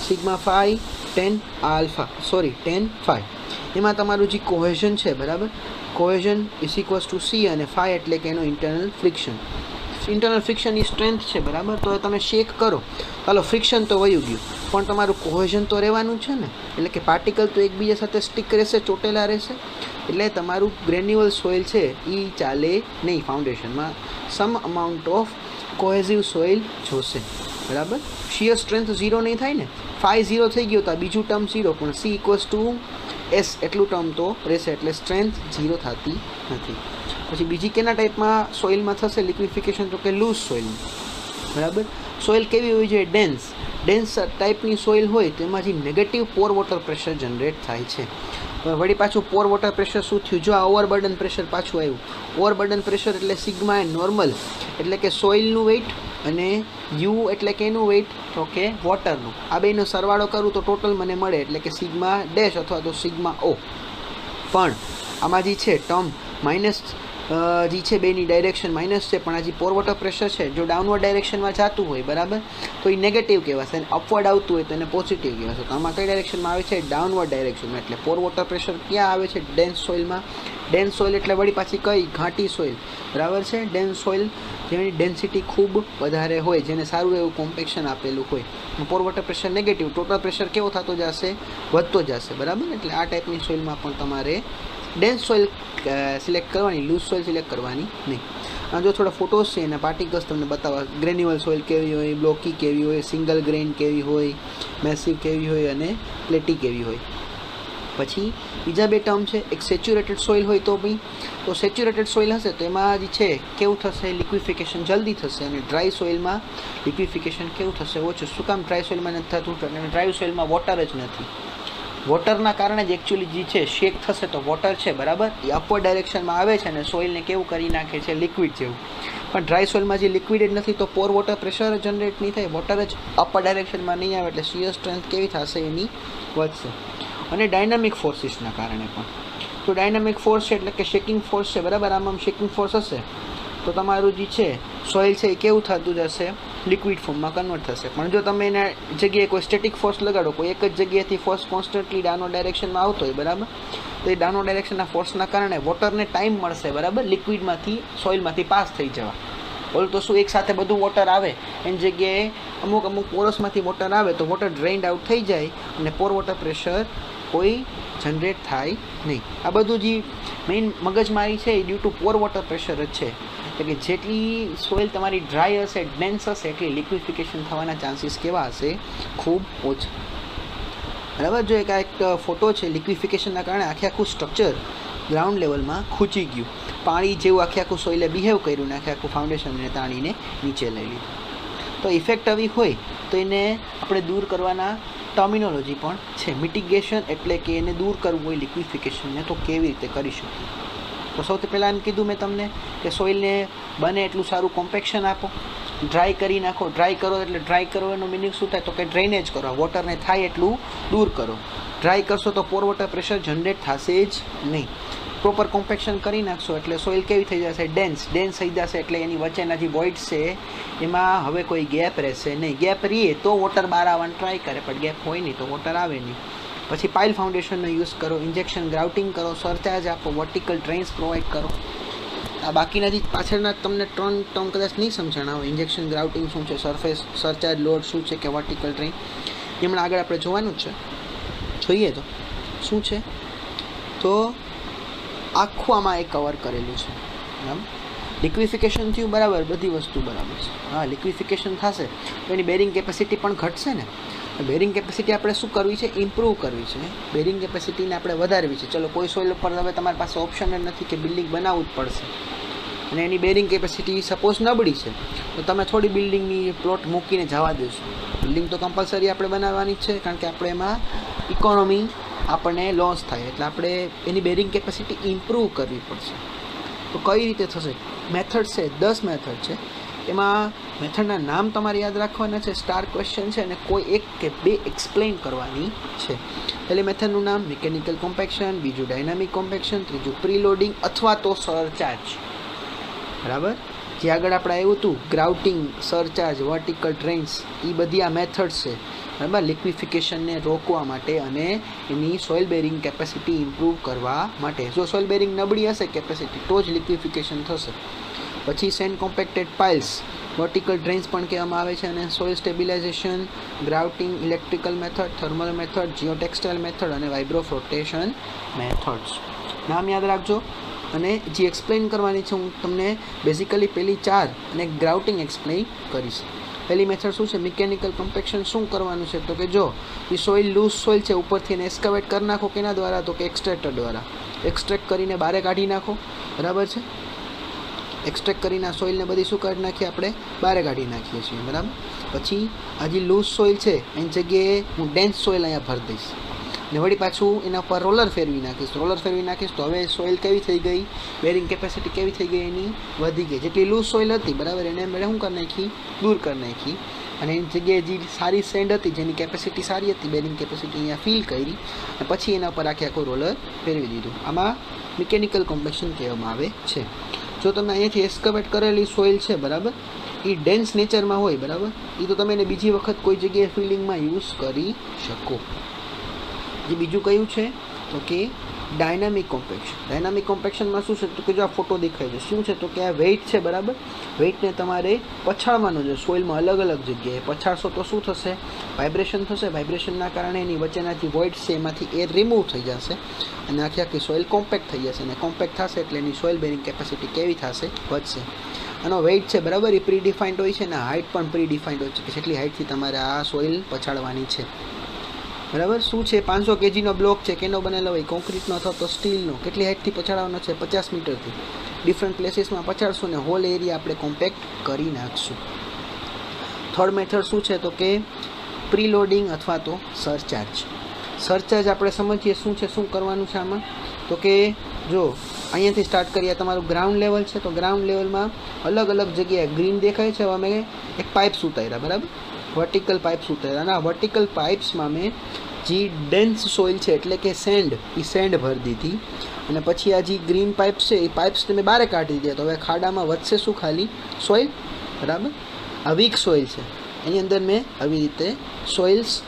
sigma phi 10 alpha, sorry 10 phi. એમાં તમારું જે કોહેઝન છે, બરાબર, cohesion is equals to C અને ફાઈ એટલે કે એનું ઇન્ટરનલ ફ્રિક્શન. ઇન્ટરનલ ફ્રિક્શનની સ્ટ્રેન્થ છે, બરાબર. તો તમે શેક કરો, ચાલો ફ્રિક્શન તો વયું ગયું, પણ તમારું કોહેઝન તો રહેવાનું છે ને, એટલે કે પાર્ટિકલ તો એકબીજા સાથે સ્ટીક રહેશે, ચોટેલા રહેશે. એટલે તમારું ગ્રેન્યુઅલ સોઇલ છે એ ચાલે નહીં ફાઉન્ડેશનમાં. સમ અમાઉન્ટ ઓફ કોહેઝિવ સોઇલ જોશે, બરાબર. શિયર સ્ટ્રેન્થ 0 નહીં થાય ને, ફાઈ 0 થઈ ગયો તો આ બીજું ટર્મ 0, પણ C ઇક્વલ્સ ટુ S એટલું ટર્મ તો રહેશે, એટલે સ્ટ્રેન્થ 0 થતી નથી. પછી બીજી કેના ટાઈપમાં સોઇલમાં થશે લિક્વિફિકેશન? તો કે લૂઝ સોઇલમાં, બરાબર. સોઇલ કેવી હોય છે? ડેન્સ ટાઈપની સોઇલ હોય તો એમાં જે નેગેટિવ પોર વોટર પ્રેશર જનરેટ થાય છે. વળી પાછું પોર વોટર પ્રેશર શું થયું? જો આ ઓવરબર્ડન પ્રેશર પાછું આવ્યું. ઓવરબર્ડન પ્રેશર એટલે સિગ્મા એ નોર્મલ, એટલે કે સોઇલનું વેઇટ, અને યુ એટલે કે એનું વેઇટ, તો કે વોટરનું. આ બેનો સરવાળો કરું તો ટોટલ મને મળે, એટલે કે સિગ્મા ડેશ અથવા તો સિગ્મા ઓ. પણ આમાં જે છે ટર્મ માઇનસ જે છે બેની ડાયરેક્શન માઇનસ છે, પણ આ જે પોર વોટર પ્રેશર છે જો ડાઉનવર્ડ ડાયરેક્શનમાં જતું હોય, બરાબર, તો એ નેગેટિવ કહેવાશે, અને અપવર્ડ આવતું હોય તો એને પોઝિટિવ કહેવાશે. તો આમાં કઈ ડાયરેક્શનમાં આવે છે? ડાઉનવર્ડ ડાયરેક્શનમાં. એટલે પોર વોટર પ્રેશર ક્યાં આવે છે? ડેન્સ સોઇલમાં. ડેન્સ સોઇલ એટલે વળી પાછી કઈ? ઘાટી સોઇલ, બરાબર છે. ડેન્સ સોઇલ જેની ડેન્સિટી ખૂબ વધારે હોય, જેને સારું એવું કોમ્પેક્શન આપેલું હોય. પોર water pressure negative, total pressure કેવો થતો જશે? વધતો જશે, બરાબર. એટલે આ ટાઈપની સોઇલમાં પણ તમારે ડેન્સ સોઇલ સિલેક્ટ કરવાની, લૂઝ સોઇલ સિલેક્ટ કરવાની નહીં. અને જો થોડા ફોટોસ છે એના પાર્ટિકલ્સ તમને બતાવવા, ગ્રેન્યુઅલ સોઇલ કેવી હોય, બ્લોકી કેવી હોય, સિંગલ ગ્રેઇન કેવી હોય, મેસિવ કેવી હોય, અને પ્લેટી કેવી હોય. પછી બીજા બે ટર્મ છે, એક સેચ્યુરેટેડ સોઇલ હોય તો ભાઈ, તો સેચ્યુરેટેડ સોઇલ હશે તો એમાં જે છે કેવું થશે? લિક્વિફિકેશન જલ્દી થશે. અને ડ્રાય સોઇલમાં લિક્વિફિકેશન કેવું થશે? ઓછું. શું કામ ડ્રાય સોઇલમાં નથી થતું? અને ડ્રાય સોઇલમાં વોટર જ નથી. વોટરના કારણે જ એકચ્યુઅલી જે છે શેક થશે, તો વોટર છે, બરાબર, એ અપવર્ડ ડાયરેક્શનમાં આવે છે અને સોઇલને કેવું કરી નાખે છે? લિક્વિડ જેવું. પણ ડ્રાય સોઇલમાં જે લિક્વિડ જ નથી તો પોર વોટર પ્રેશર જનરેટ નહીં થાય, વોટર જ અપર ડાયરેક્શનમાં નહીં આવે, એટલે શિયર સ્ટ્રેન્થ કેવી થશે? એની વધશે. અને ડાયનામિક ફોર્સિસના કારણે પણ. તો ડાયનામિક ફોર્સ છે એટલે કે શેકિંગ ફોર્સ છે, બરાબર. આમાં શેકિંગ ફોર્સ હશે તો તમારું જે છે સોઇલ છે એ કેવું થતું જશે? લિક્વિડ ફોર્મમાં કન્વર્ટ થશે. પણ જો તમે એના જગ્યાએ કોઈ સ્ટેટિક ફોર્સ લગાડો, કોઈ એક જ જગ્યાએથી ફોર્સ કોન્સ્ટન્ટલી ડાઉનવર્ડ ડાયરેક્શનમાં આવતો હોય, બરાબર, તો એ ડાઉનવર્ડ ડાયરેક્શનના ફોર્સના કારણે વોટરને ટાઈમ મળશે, બરાબર, લિક્વિડમાંથી સોઇલમાંથી પાસ થઈ જવા. બોલ તો શું એકસાથે બધું વોટર આવે, એની જગ્યાએ અમુક પોરસમાંથી વોટર આવે તો વોટર ડ્રેઇન્ડ આઉટ થઈ જાય અને પોર વોટર પ્રેશર કોઈ જનરેટ થાય નહીં. આ બધું જે મેઇન મગજમારી છે એ due to Por water pressure જ છે. એટલે કે જેટલી સોઇલ તમારી ડ્રાય હશે, ડેન્સ હશે, એટલી લિક્વિફિકેશન થવાના ચાન્સીસ કેવા હશે? ખૂબ ઓછા, બરાબર. જો એક ફોટો છે, લિક્વિફિકેશનના કારણે આખું સ્ટ્રક્ચર ગ્રાઉન્ડ લેવલમાં ખૂંચી ગયું, પાણી જેવું આખું સોઇલે બિહેવ કર્યું ને આખું ફાઉન્ડેશનને તાણીને નીચે લઈ લીધું. તો ઇફેક્ટ આવી હોય તો એને આપણે દૂર કરવાના ટર્મિનોલોજી પણ છે. મિટિગેશન એટલે કે એને દૂર કરવું હોય લિક્વિફિકેશનને, તો કેવી રીતે કરી શકીએ? તો સૌથી પહેલાં એમ કીધું મેં તમને કે સોઇલને બને એટલું સારું કોમ્પેક્શન આપો, ડ્રાય કરી નાખો. ડ્રાય કરો એટલે ડ્રાય કરો એનો મિનિંગ શું થાય? તો કે ડ્રેનેજ કરો, વોટરને થાય એટલું દૂર કરો. ડ્રાય કરશો તો પોર વોટર પ્રેશર જનરેટ થશે જ નહીં. પ્રોપર કોમ્પેક્શન કરી નાખશો એટલે સોઇલ કેવી થઈ જશે? ડેન્સ થઈ જશે. એટલે એની વચ્ચેના જે વોઇડ છે એમાં હવે કોઈ ગેપ રહેશે નહીં. ગેપ રહીએ તો વોટર બહાર આવવાનું ટ્રાય કરે, પણ ગેપ હોય નહીં તો વોટર આવે નહીં. પછી પાઇલ ફાઉન્ડેશનનો યુઝ કરો, ઇન્જેક્શન ગ્રાઉટિંગ કરો, સરચાર્જ આપો, વર્ટિકલ ડ્રેન્સ પ્રોવાઈડ કરો. આ બાકીના જે પાછળના તમને 3 ટર્મ કદાચ નહીં સમજણા હોય, ઇન્જેક્શન ગ્રાઉટિંગ શું છે, સરફેસ સરચાર્જ લોડ શું છે, કે વર્ટિકલ ડ્રેન, એમણે આગળ આપણે જોવાનું જ છે. જોઈએ તો શું છે, તો આખું આમાં એક કવર કરેલું છે, બરાબર. લિક્વિફિકેશન થયું, બરાબર, બધી વસ્તુ બરાબર છે. હા, લિક્વિફિકેશન થશે તો એની બેરિંગ કેપેસિટી પણ ઘટશે ને. બેરિંગ કેપેસિટી આપણે શું કરવી છે? ઇમ્પ્રૂવ કરવી છે. બેરિંગ કેપેસિટીને આપણે વધારવી છે. ચલો, કોઈ સોઇલ ઉપર હવે તમારી પાસે ઓપ્શન જ નથી કે બિલ્ડિંગ બનાવવું જ પડશે, અને એની બેરિંગ કેપેસિટી સપોઝ નબળી છે, તો તમે થોડી બિલ્ડિંગની પ્લોટ મૂકીને જવા દેશો. બિલ્ડિંગ તો કમ્પલસરી આપણે બનાવવાની જ છે, કારણ કે આપણે એમાં ઇકોનોમી આપણને લોસ થાય, એટલે આપણે એની બેરિંગ કેપેસિટી ઇમ્પ્રૂવ કરવી પડશે. તો કઈ રીતે થશે? મેથડ છે, 10 મેથડ છે. એમાં મેથડના નામ તમારે યાદ રાખવાના છે, સ્ટાર ક્વેશ્ચન છે, અને કોઈ એક કે બે એક્સપ્લેન કરવાની છે. પહેલી મેથડનું નામ મિકેનિકલ કોમ્પેક્શન, બીજું ડાયનામિક કોમ્પેક્શન, ત્રીજું પ્રીલોડિંગ અથવા તો સરચાર્જ. બરાબર, જે આગળ આપણે આવ્યું હતું ગ્રાઉટિંગ, સરચાર્જ, વર્ટિકલ ડ્રેન્સ, એ બધી આ મેથડ્સ છે. બરાબર, લિક્વિફિકેશનને રોકવા માટે અને એની સોઇલ બેરિંગ કેપેસિટી ઇમ્પ્રૂવ કરવા માટે. જો સોઇલ બેરિંગ નબળી હશે કેપેસિટી તો જ લિક્વિફિકેશન થશે. પછી sand compacted piles, vertical drains પણ કહેવામાં આવે છે, અને soil stabilization, grouting, electrical method, thermal method, geotextile method અને વાઇબ્રો ફ્લોટેશન મેથડ્સ. નામ યાદ રાખજો. અને જે એક્સપ્લેન કરવાની છે હું તમને બેઝિકલી પહેલી 4 અને ગ્રાઉટિંગ એક્સપ્લેન કરીશ. પહેલી મેથડ શું છે, મિકેનિકલ કોમ્પેક્શન. શું કરવાનું છે તો કે જો એ સોઇલ લૂઝ સોઇલ છે ઉપરથી એને એસ્કાવેટ કરી નાખો. કેના દ્વારા તો કે એક્સ્ટ્રેક્ટર દ્વારા. એક્સ્ટ્રેક્ટ કરીને બહાર કાઢી નાખો. બરાબર છે, એક્સ્ટ્રેક્ટ કરીને સોઇલને બધી શું કાઢી નાખીએ આપણે, બહાર કાઢી નાખીએ છીએ. બરાબર, પછી આ જે લૂઝ સોઇલ છે એની જગ્યાએ હું ડેન્સ સોઇલ અહીંયા ભરી દઈશ ને વળી પાછું એના પર રોલર ફેરવી નાખીશ. રોલર ફેરવી નાખીશ તો હવે સોઇલ કેવી થઈ ગઈ, બેરિંગ કેપેસિટી કેવી થઈ ગઈ, એની વધી ગઈ. જેટલી લૂઝ સોઇલ હતી બરાબર એને મેળે શું કરી નાખી, દૂર કરી નાખી, અને એની જગ્યાએ જે સારી સેન્ડ હતી જેની કેપેસિટી સારી હતી, બેરિંગ કેપેસિટી અહીંયા ફીલ કરી, અને પછી એના પર આખું રોલર ફેરવી દીધું. આમાં મિકેનિકલ કોમ્પેક્શન કહેવામાં આવે છે. જો તમે અહીંયાથી એસ્કાવેટ કરેલી સોઇલ છે બરાબર, એ ડેન્સ નેચરમાં હોય બરાબર, એ તો તમે એને બીજી વખત કોઈ જગ્યાએ ફિલિંગમાં યુઝ કરી શકો. જે બીજું કયું છે તો કે ડાયનામિક કોમ્પેક્શન. ડાયનામિક કોમ્પેક્શનમાં શું છે તો કે જો આ ફોટો દેખાય છે શું છે તો કે આ વેઇટ છે બરાબર, વેઇટને તમારે પછાડવાનો છે સોઇલમાં અલગ અલગ જગ્યાએ. પછાડશો તો શું થશે, વાઇબ્રેશન થશે. વાઇબ્રેશનના કારણે એની વચ્ચેના જે વોઇડ છે એમાંથી એર રિમૂવ થઈ જશે અને આખી સોઇલ કોમ્પેક્ટ થઈ જશે. અને કોમ્પેક્ટ થશે એટલે એની સોઇલ બેરિંગ કેપેસિટી કેવી થશે, વધશે. આનો વેઇટ છે બરાબર એ પ્રી ડિફાઇન્ડ હોય છે, અને હાઇટ પણ પ્રી ડિફાઇન્ડ હોય છે કે કેટલી હાઇટથી તમારે આ સોઇલ પછાડવાની છે. બરાબર, શું છે 500 kgનો બ્લોક છે, કેનો બનેલો હોય, કોન્ક્રીટનો અથવા તો સ્ટીલનો. કેટલી હાઇટથી પછાડવાનો છે, 50 મીટરથી. ડિફરન્ટ પ્લેસીસમાં પછાડશું ને હોલ એરિયા આપણે કોમ્પેક્ટ કરી નાખશું. થર્ડ મેથડ શું છે તો કે પ્રીલોડિંગ અથવા તો સરચાર્જ. સરચાર્જ આપણે સમજીએ શું છે, શું કરવાનું છે આમાં તો કે જો અહીંયાથી સ્ટાર્ટ કરીએ, તમારું ગ્રાઉન્ડ લેવલ છે તો ગ્રાઉન્ડ લેવલમાં અલગ અલગ જગ્યાએ ગ્રીન દેખાય છે. અમે એક પાઇપ્સ ઉતાર્યા બરાબર, વર્ટિકલ પાઇપ્સ ઉતાર્યા, અને આ વર્ટિકલ પાઇપ્સમાં મેં જે ડેન્સ સોઇલ છે એટલે કે સેન્ડ, એ સેન્ડ ભરી દીધી. અને પછી આ જે ગ્રીન પાઇપ્સ છે એ પાઇપ્સ તમે બહાર કાઢી દીધા. તો હવે ખાડામાં વધશે શું, ખાલી સોઇલ. બરાબર, આ વીક સોઇલ છે એની અંદર મેં આવી રીતે સોઇલ્સ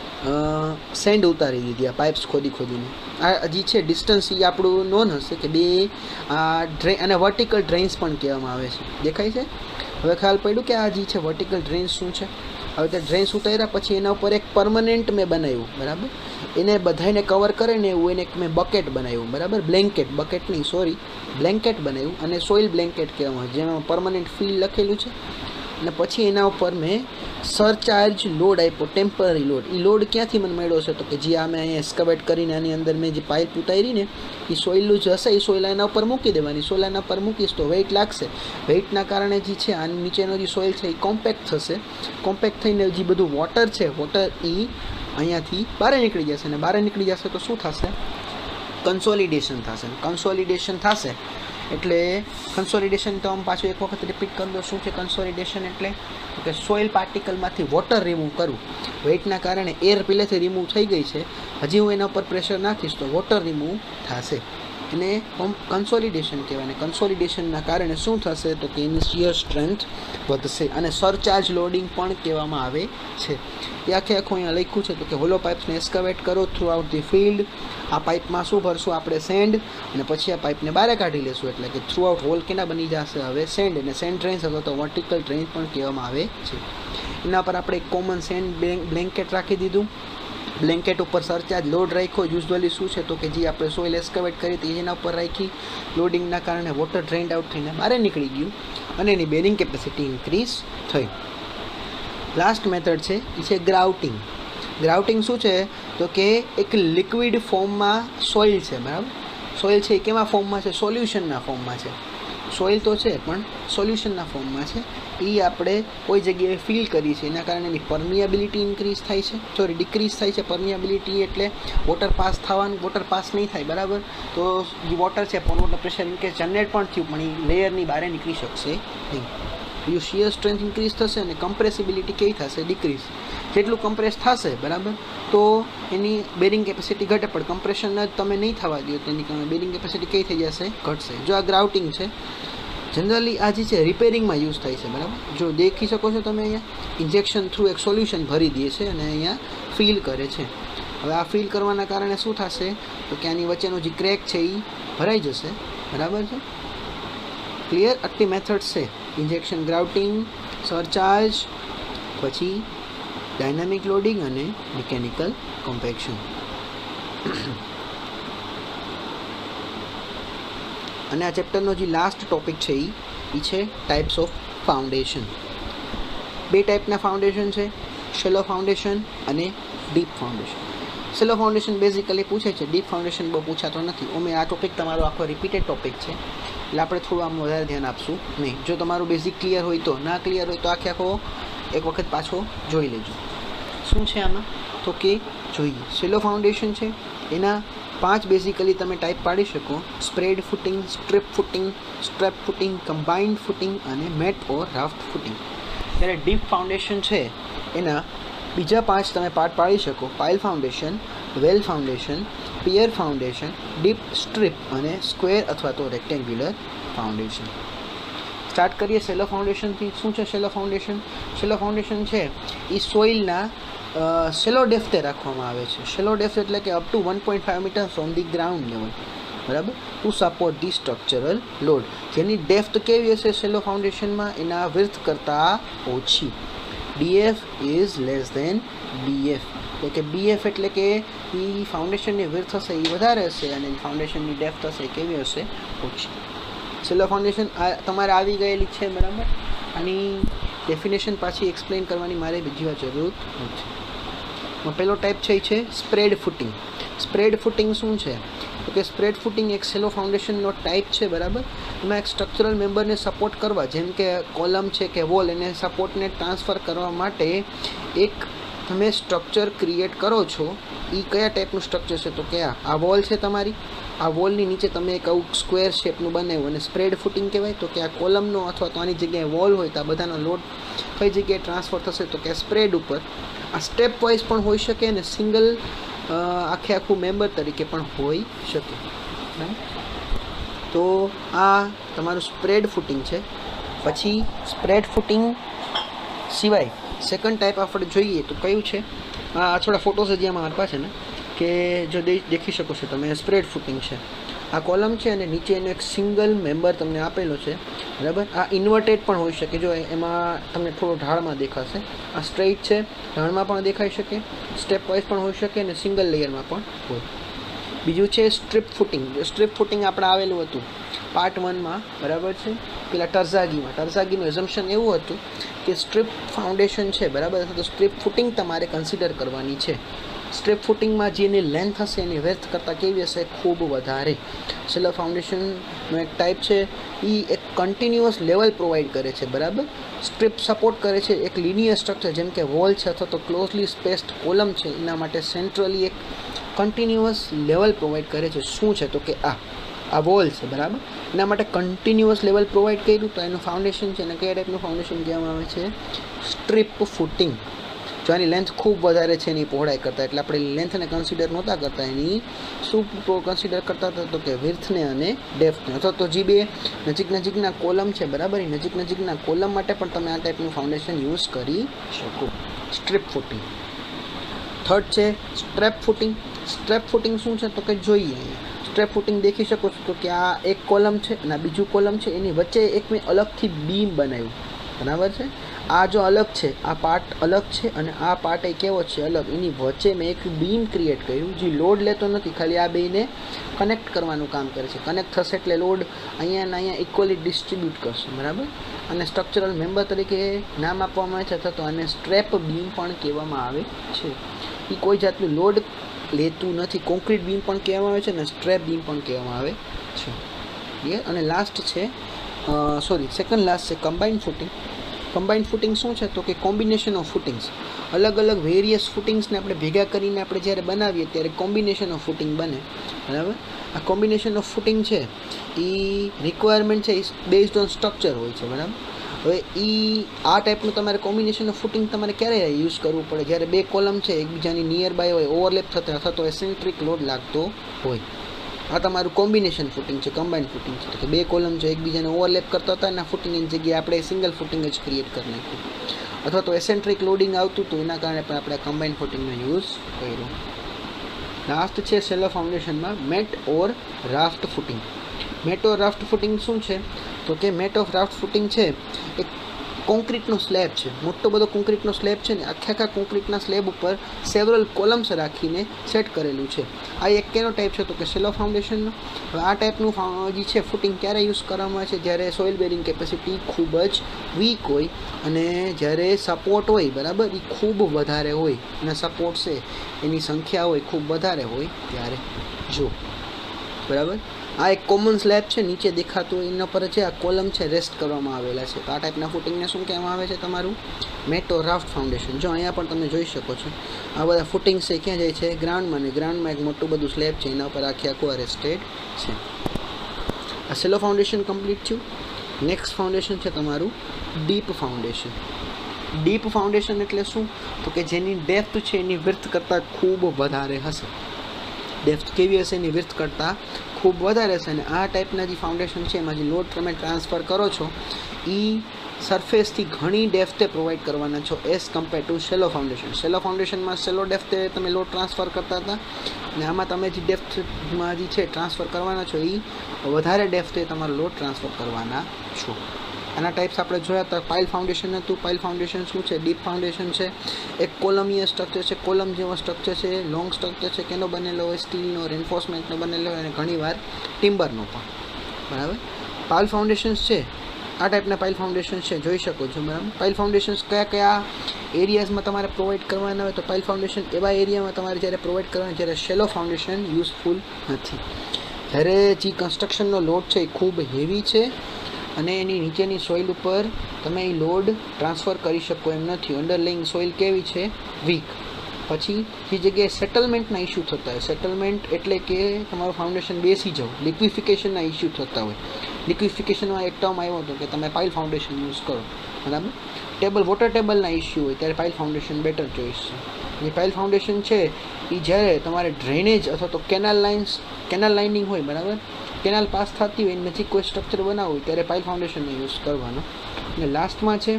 સેન્ડ ઉતારી દીધી આ પાઇપ્સ ખોદી ખોદીને. આ જે છે ડિસ્ટન્સ એ આપણું નોન હશે કે બે આ ડ્રેન, અને વર્ટિકલ ડ્રેન્સ પણ કહેવામાં આવે છે. દેખાય છે હવે, ખ્યાલ પડ્યું કે આ જે છે વર્ટિકલ ડ્રેન્સ શું છે. હવે તે ડ્રેન્સ ઉતાર્યા પછી એના ઉપર એક પરમનન્ટ મેં બનાવ્યું બરાબર, એને બધાને કવર કરે ને એવું એને મેં બકેટ બનાવ્યું બરાબર, બ્લેન્કેટ, બકેટ નહીં સોરી બ્લેન્કેટ બનાવ્યું, અને સોઇલ બ્લેન્કેટ કહેવામાં જેમાં પરમનન્ટ ફીલ લખેલું છે. અને પછી એના ઉપર મેં સરચાર્જ લોડ આપ્યો, ટેમ્પરરી લોડ. એ લોડ ક્યાંથી મને મળ્યો છે તો કે જે અમે અહીંયા એસ્કાવેટ કરીને આની અંદર મેં જે પાઇપ ઉતારી ને એ સોઇલનું જ હશે, એ સોઇલ એના ઉપર મૂકી દેવાની. સોઇલ એના ઉપર મૂકીશ તો વેઇટ લાગશે. વેઇટના કારણે જે છે આની નીચેનો જે સોઇલ છે એ કોમ્પેક્ટ થશે. કોમ્પેક્ટ થઈને જે બધું વોટર છે, વોટર એ અહીંયાથી બહાર નીકળી જશે. અને બહાર નીકળી જશે તો શું થશે, કન્સોલિડેશન થશે. કન્સોલિડેશન થશે એટલે કન્સોલિડેશન તો આમ પાછું એક વખત રિપીટ કરી દો. શું છે કન્સોલિડેશન એટલે કે સોઇલ પાર્ટિકલમાંથી વોટર રિમૂવ કરવું. વેઇટના કારણે એર પહેલેથી રિમૂવ થઈ ગઈ છે, હજી હું એના ઉપર પ્રેશર નાખીશ તો વોટર રિમૂવ થશે. એને કન્સોલિડેશન કહેવાય. અને કન્સોલિડેશનના કારણે શું થશે તો કે એની શિયર સ્ટ્રેન્થ વધશે. અને સરચાર્જ લોડિંગ પણ કહેવામાં આવે છે. એ આખું અહીંયા લખ્યું છે તો કે હોલો પાઇપ્સને એસ્કાવેટ કરો થ્રુ આઉટ ધી ફિલ્ડ. આ પાઇપમાં શું ભરશું આપણે, સેન્ડ, અને પછી આ પાઇપને બહાર કાઢી લેશું એટલે કે થ્રુ આઉટ હોલ કેના બની જશે હવે, સેન્ડ. અને સેન્ડ ડ્રેન્સ અથવા તો વર્ટિકલ ડ્રેન્સ પણ કહેવામાં આવે છે. એના પર આપણે એક કોમન સેન્ડ બ્લેન્કેટ રાખી દીધું. બ્લેન્કેટ ઉપર સરચાર્જ લોડ રાખ્યો. યુઝ્યુઅલી શું છે તો કે જે આપણે સોઇલ એસ્કાવેટ કરી હતી એના ઉપર રાખી. લોડિંગના કારણે વોટર ડ્રેન્ડ આઉટ થઈને બહાર નીકળી ગયું અને એની બેરિંગ કેપેસિટી ઇન્ક્રીઝ થઈ. લાસ્ટ મેથડ છે એ છે ગ્રાઉટિંગ. ગ્રાઉટિંગ શું છે તો કે એક લિક્વિડ ફોર્મમાં સોઇલ છે બરાબર. સોઇલ છે એ કેવા ફોર્મમાં છે, સોલ્યુશનના ફોર્મમાં છે. સોઇલ તો છે પણ સોલ્યુશનના ફોર્મમાં છે. એ આપણે કોઈ જગ્યાએ ફિલ કરી છે, એના કારણે એની પરમિયાબિલિટી ઇન્ક્રીઝ થાય છે, સોરી ડિક્રીઝ થાય છે. પરમિયાબિલિટી એટલે વોટર પાસ થવાનું, વોટર પાસ નહીં થાય બરાબર. તો જે વોટર છે પણ વોટર પ્રેશર કે જનરેટ પણ થયું પણ એ લેયરની બહાર નીકળી શકશે નહીં. બીજું શિયર સ્ટ્રેન્થ ઇન્ક્રીઝ થશે અને કમ્પ્રેસિબિલિટી કેવી થશે? ડિક્રીઝ. જેટલું કમ્પ્રેસ થશે બરાબર તો એની બેરિંગ કેપેસિટી ઘટે, પણ કમ્પ્રેશન જ તમે નહીં થવા દો તેની કારણે બેરિંગ કેપેસિટી કેવી થઈ જશે? ઘટશે. જો આ ગ્રાઉટિંગ છે, જનરલી આ જે છે રિપેરિંગમાં યુઝ થાય છે બરાબર. જો દેખી શકો છો તમે અહીંયા ઇન્જેક્શન થ્રુ એક સોલ્યુશન ભરી દે છે અને અહીંયા ફિલ કરે છે. હવે આ ફિલ કરવાના કારણે શું થશે તો કે આની વચ્ચેનો જે ક્રેક છે એ ભરાઈ જશે બરાબર છે. ક્લિયર? આટલી મેથડ્સ છે: ઇન્જેક્શન, ગ્રાઉટિંગ, સરચાર્જ, પછી ડાયનામિક લોડિંગ અને મિકેનિકલ કોમ્પેક્શન. અને આ ચેપ્ટરનો જે લાસ્ટ ટોપિક છે એ છે ટાઈપ્સ ઓફ ફાઉન્ડેશન. બે ટાઈપના ફાઉન્ડેશન છે, શેલો ફાઉન્ડેશન અને ડીપ ફાઉન્ડેશન. શેલો ફાઉન્ડેશન બેઝિકલી પૂછે છે, ડીપ ફાઉન્ડેશન બહુ પૂછાતો નથી. અમે આ ટોપિક તમારો આખો રિપીટેડ ટોપિક છે એટલે આપણે થોડું આમ વધારે ધ્યાન આપશું નહીં. જો તમારું બેઝિક ક્લિયર હોય તો, ના ક્લિયર હોય તો આખો એક વખત પાછો જોઈ લેજો. શું છે આમાં તો કે જોઈએ. શેલો ફાઉન્ડેશન છે એના 5 બેઝિકલી તમે ટાઈપ પાડી શકો: spread footing, strip footing, strap footing, combined footing અને મેટ ઓર રાફ્ટ ફૂટિંગ. ત્યારે ડીપ ફાઉન્ડેશન છે એના બીજા 5 તમે પાર્ટ પાડી શકો: પાઇલ ફાઉન્ડેશન, વેલ ફાઉન્ડેશન, પિયર ફાઉન્ડેશન, ડીપ સ્ટ્રીપ અને સ્ક્વેર અથવા તો રેક્ટેન્ગ્યુલર ફાઉન્ડેશન. સ્ટાર્ટ કરીએ શેલો ફાઉન્ડેશનથી. શું છે શેલો ફાઉન્ડેશન? શેલો ફાઉન્ડેશન છે એ સોઇલના શેલો ડેપ્થે રાખવામાં આવે છે. શેલો ડેપ્થ એટલે કે up to 1.5 meter from the ground level બરાબર, to support the structural load. જેની ડેપ્થ કેવી હશે શેલો ફાઉન્ડેશનમાં? એના વિડ્થ કરતાં ઓછી. DF is less than BF, એટલે કે BF એટલે કે એ ફાઉન્ડેશનની વિડ્થ હશે એ વધારે હશે અને ફાઉન્ડેશનની ડેપ્થ હશે એ કેવી હશે? ઓછી. શેલો ફાઉન્ડેશન તમારે આવી ગયેલી છે બરાબર. આની ડેફિનેશન પાછી એક્સપ્લેન કરવાની મારે બીજી વાર જરૂર નથી. પહેલો ટાઈપ છે એ છે સ્પ્રેડ ફૂટિંગ. સ્પ્રેડ ફૂટિંગ શું છે તો કે સ્પ્રેડ ફૂટિંગ એક શેલો ફાઉન્ડેશનનો ટાઈપ છે બરાબર. એમાં એક સ્ટ્રક્ચરલ મેમ્બરને સપોર્ટ કરવા, જેમ કે કોલમ છે કે વોલ, એને સપોર્ટને ટ્રાન્સફર કરવા માટે એક તમે સ્ટ્રક્ચર ક્રિએટ કરો છો. એ કયા ટાઈપનું સ્ટ્રક્ચર છે તો કે આ વોલ છે તમારી, આ વોલની નીચે તમે એક આવું સ્ક્વેર શેપનું બનાવ્યું અને સ્પ્રેડ ફૂટિંગ કહેવાય. તો કે આ કોલમનો અથવા તો આની જગ્યાએ વોલ હોય તો આ બધાનો લોડ કઈ જગ્યાએ ટ્રાન્સફર થશે તો કે સ્પ્રેડ ઉપર. આ સ્ટેપ વાઇઝ પણ હોઈ શકે અને સિંગલ આખું મેમ્બર તરીકે પણ હોઈ શકે. તો આ તમારું સ્પ્રેડ ફૂટિંગ છે. પછી સ્પ્રેડ ફૂટિંગ સિવાય સેકન્ડ ટાઈપ આપણે જોઈએ તો કયું છે? આ થોડા ફોટોસ હજી આમાં મારપા છે ને કે જો દેખી શકો છો તમે, સ્પ્રેડ ફૂટિંગ છે. આ કોલમ છે અને નીચે એનો એક સિંગલ મેમ્બર તમને આપેલો છે બરાબર. આ ઇન્વર્ટેડ પણ હોઈ શકે, જો એમાં તમને થોડો ઢાળમાં દેખાશે. આ સ્ટ્રેઇટ છે, ઢાળમાં પણ દેખાઈ શકે, સ્ટેપ વાઇઝ પણ હોઈ શકે અને સિંગલ લેયરમાં પણ હોય. બીજું છે સ્ટ્રીપ ફૂટિંગ. સ્ટ્રીપ ફૂટિંગ આપણે આવેલું હતું પાર્ટ 1માં બરાબર છે, પેલા ટર્ઝાગીમાં. ટર્ઝાગીનું એઝમ્પશન એવું હતું કે સ્ટ્રીપ ફાઉન્ડેશન છે બરાબર, અથવા તો સ્ટ્રીપ ફૂટિંગ તમારે કન્સિડર કરવાની છે. સ્ટ્રીપ ફૂટિંગમાં જેની લેન્થ હશે એની વેથ કરતાં કેવી હશે? ખૂબ વધારે. શેલો ફાઉન્ડેશનનો એક ટાઈપ છે એ એક કન્ટિન્યુઅસ લેવલ પ્રોવાઈડ કરે છે બરાબર. સ્ટ્રીપ સપોર્ટ કરે છે એક લિનિયર સ્ટ્રક્ચર, જેમ કે વોલ છે અથવા તો ક્લોઝલી સ્પેસ્ડ કોલમ છે, એના માટે સેન્ટ્રલી એક કન્ટિન્યુઅસ લેવલ પ્રોવાઈડ કરે છે. શું છે તો કે આ વોલ છે બરાબર, એના માટે કન્ટિન્યુઅસ લેવલ પ્રોવાઈડ કર્યું તો એનું ફાઉન્ડેશન છે. અને કયા ટાઈપનું ફાઉન્ડેશન કહેવામાં આવે છે? Strip footing. જો આની લેન્થ ખૂબ વધારે છે એની પહોળાઈ કરતાં, એટલે આપણે લેન્થને કન્સિડર નહોતા કરતા, એની શું કન્સિડર કરતા હતા તો કે વિડ્થને અને ડેપ્થને. અથવા તો જે બે નજીકના કોલમ છે બરાબર, એ નજીકના કોલમ માટે પણ તમે આ ટાઈપનું ફાઉન્ડેશન યુઝ કરી શકો. Strip footing. થર્ડ છે સ્ટ્રેપ ફૂટિંગ. સ્ટ્રેપ ફૂટિંગ શું છે તો કે જોઈએ અહીંયા સ્ટ્રેપ ફૂટિંગ દેખી શકો છો તો કે આ એક કોલમ છે અને આ બીજું કોલમ છે, એની વચ્ચે એક મેં અલગથી બીમ બનાવ્યું બરાબર છે. આ જો અલગ છે, આ પાર્ટ અલગ છે અને આ પાર્ટ એ કેવો છે? અલગ. એની વચ્ચે મેં એક બીમ ક્રિએટ કર્યું જે લોડ લેતો નથી, ખાલી આ બેને કનેક્ટ કરવાનું કામ કરે છે. કનેક્ટ થશે એટલે લોડ અહીંયા ઇક્વલી ડિસ્ટ્રીબ્યુટ કરશે બરાબર. અને સ્ટ્રક્ચરલ મેમ્બર તરીકે નામ આપવામાં આવે છે, અથવા તો આને સ્ટ્રેપ બીમ પણ કહેવામાં આવે છે. એ કોઈ જાતનું લોડ લેતું નથી. કોન્ક્રીટ બીમ પણ કહેવામાં આવે છે અને સ્ટ્રેપ બીમ પણ કહેવામાં આવે છે. ક્લિયર? અને લાસ્ટ છે સેકન્ડ લાસ્ટ છે કમ્બાઇન્ડ ફૂટિંગ. કમ્બાઇન્ડ ફૂટિંગ શું છે તો કે કોમ્બિનેશન ઓફ ફૂટિંગ્સ. અલગ અલગ વેરિયસ ફૂટિંગ્સને આપણે ભેગા કરીને આપણે જ્યારે બનાવીએ ત્યારે કોમ્બિનેશન ઓફ ફૂટિંગ બને બરાબર. આ કોમ્બિનેશન ઓફ ફૂટિંગ છે એ રિક્વાયરમેન્ટ છે એ બેઝડ ઓન સ્ટ્રક્ચર હોય છે બરાબર. હવે આ ટાઈપનું તમારે કોમ્બિનેશન ઓફ ફૂટિંગ તમારે ક્યારે યુઝ કરવું પડે? જ્યારે બે કોલમ છે એકબીજાની નિયર બાય હોય, ઓવરલેપ થતા અથવા તો એસેન્ટ્રિક લોડ લાગતો હોય. આ તમારું કોમ્બિનેશન ફૂટિંગ છે, કમ્બાઇન્ડ ફૂટિંગ છે. તો કે બે કોલમ છે એકબીજાને ઓવરલેપ કરતા હતા અને ફૂટિંગની જગ્યાએ આપણે સિંગલ ફૂટિંગ જ ક્રિએટ કરી નાખ્યું, અથવા તો એસેન્ટ્રિક લોડિંગ આવતું હતું એના કારણે પણ આપણે કમ્બાઇન્ડ ફૂટિંગનો યુઝ કર્યો. લાસ્ટ છે સેલો ફાઉન્ડેશનમાં મેટ ઓર રાફ્ટ ફૂટિંગ. મેટ ઓર રાફ્ટ ફૂટિંગ શું છે? તો કે મેટ ઓફ રાફ્ટ ફૂટિંગ છે એક કોન્ક્રીટનો સ્લેબ છે, મોટો બધો કોન્ક્રીટનો સ્લેબ છે ને, આખા કોન્ક્રીટના સ્લેબ ઉપર સેવરલ કોલમ્સ રાખીને સેટ કરેલું છે. આ એક કેનો ટાઈપ છે? તો કે સેલો ફાઉન્ડેશનનો. હવે આ ટાઈપનું જે છે ફૂટિંગ ક્યારે યુઝ કરવામાં આવે છે? જ્યારે સોઇલ બેરિંગ કેપેસિટી ખૂબ જ વીક હોય અને જ્યારે સપોર્ટ હોય, બરાબર, એ ખૂબ વધારે હોય અને સપોર્ટ છે એની સંખ્યા હોય ખૂબ વધારે હોય ત્યારે. જો બરાબર, આ એક કોમન સ્લેબ છે નીચે દેખાતું એના પર છે આ કોલમ છે રેસ્ટ કરવામાં આવેલા છે. તો આ ટાઈપના ફૂટિંગને શું કહેવામાં આવે છે? તમારું મેટ ઓર રાફ્ટ ફાઉન્ડેશન. જો અહીંયા પણ તમે જોઈ શકો છો આ બધા ફૂટિંગ્સ છે ક્યાં જાય છે? ગ્રાઉન્ડમાં. ને ગ્રાઉન્ડમાં એક મોટું બધું સ્લેબ છે એના ઉપર આખું રેસ્ટેડ છે. આ સેલો ફાઉન્ડેશન કમ્પ્લીટ થયું. નેક્સ્ટ ફાઉન્ડેશન છે તમારું ડીપ ફાઉન્ડેશન. ડીપ ફાઉન્ડેશન એટલે શું? તો કે જેની ડેપ્થ છે એની વિડ્થ કરતાં ખૂબ વધારે હશે. ડેપ્થ કેવી હશે? એની વિડ્થ કરતાં ખૂબ વધારે હશે. અને આ ટાઈપના જે ફાઉન્ડેશન છે એમાં જે લોડ તમે ટ્રાન્સફર કરો છો એ સરફેસથી ઘણી ડેપ્થે પ્રોવાઈડ કરવાના છો as compare to shallow foundation. Shallow ફાઉન્ડેશનમાં સેલો ડેપ્થે તમે લોડ ટ્રાન્સફર કરતા હતા અને આમાં તમે જે ડેપ્થમાં જે છે ટ્રાન્સફર કરવાના છો એ વધારે ડેપ્થે તમારો લોડ ટ્રાન્સફર કરવાના છો. આના ટાઈપ્સ આપણે જોયા હતા. પાઇલ ફાઉન્ડેશન હતું. પાઇલ ફાઉન્ડેશન શું છે? ડીપ ફાઉન્ડેશન છે. એક કોલમીય સ્ટ્રક્ચર છે, કોલમ જેવો સ્ટ્રક્ચર છે, લોંગ સ્ટ્રક્ચર છે. કેનો બનેલો હોય? સ્ટીલનો, રેન્ફોર્સમેન્ટનો બનેલો હોય અને ઘણીવાર ટિમ્બરનો પણ. બરાબર. પાઇલ ફાઉન્ડેશન્સ છે, આ ટાઈપના પાઇલ ફાઉન્ડેશન છે, જોઈ શકો છો. બરાબર. પાઇલ ફાઉન્ડેશન્સ કયા એરિયાઝમાં તમારે પ્રોવાઈડ કરવાના હોય? તો પાઇલ ફાઉન્ડેશન એવા એરિયામાં તમારે જ્યારે પ્રોવાઈડ કરવાના જ્યારે શેલો ફાઉન્ડેશન યુઝફુલ નથી. જ્યારે જે કન્સ્ટ્રક્શનનો લોડ છે એ ખૂબ હેવી છે અને એની નીચેની સોઇલ ઉપર તમે એ લોડ ટ્રાન્સફર કરી શકો એમ નથી. અંડરલેઇંગ સોઇલ કેવી છે? વીક. પછી જે જગ્યાએ સેટલમેન્ટના ઇસ્યુ થતા હોય, સેટલમેન્ટ એટલે કે તમારું ફાઉન્ડેશન બેસી જાવ, લિક્વિફિકેશનના ઇસ્યુ થતા હોય. લિક્વિફિકેશનમાં એક ટર્મ આવ્યો હતો કે તમે પાઇલ ફાઉન્ડેશન યુઝ કરો, બરાબર. વોટર ટેબલના ઇસ્યુ હોય ત્યારે પાઇલ ફાઉન્ડેશન બેટર ચોઇસ છે. એ પાઇલ ફાઉન્ડેશન છે એ જ્યારે તમારે ડ્રેનેજ અથવા તો કેનાલ લાઇનિંગ હોય, બરાબર, કેનાલ પાસ થતી હોય નજીક કોઈ સ્ટ્રક્ચર બનાવવું હોય ત્યારે પાઇલ ફાઉન્ડેશનનો યુઝ કરવાનો. અને લાસ્ટમાં છે